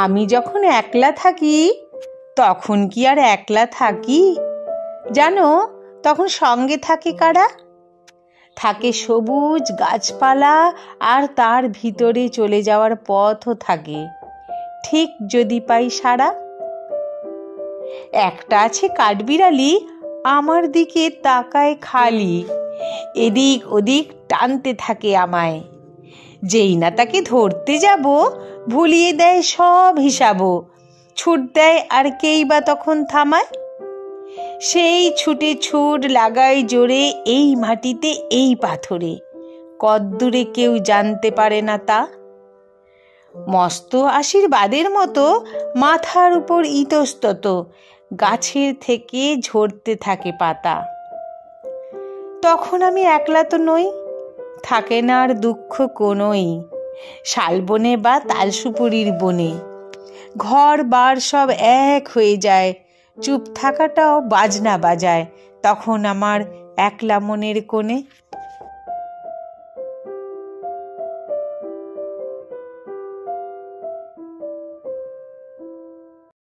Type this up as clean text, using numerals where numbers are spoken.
আমি যখন একলা থাকি তখন কি আর একলা থাকি জানো? তখন সঙ্গে থাকে কারা? থাকে সবুজ গাছপালা, আর তার ভিতরে চলে যাওয়ার পথও থাকে, ঠিক যদি পাই সাড়া। একটা আছে কাঠবিড়ালি, আমার দিকে তাকায় খালি, এদিক ওদিক টানতে থাকে আমায়। যেই না তাকে ধরতে যাব, ভুলিয়ে দেয় সব হিসাবও, ছুট দেয় আর কেই বা তখন থামায়। সেই ছুটে ছুট লাগায় জোরে, এই মাটিতে এই পাথরে, কদ্দূরে কেউ জানতে পারে না তা। মস্ত আশীর্বাদের মতো মাথার উপর ইতস্তত গাছের থেকে ঝরতে থাকে পাতা। তখন আমি একলা তো নই, থাকে না আর দুঃখ কোনোই, শালবনে বা তালসুপুরির বনে। ঘর বার সব এক হয়ে যায়, চুপ থাকাটাও বাজনা বাজায় তখন আমার একলা মনের কোণে।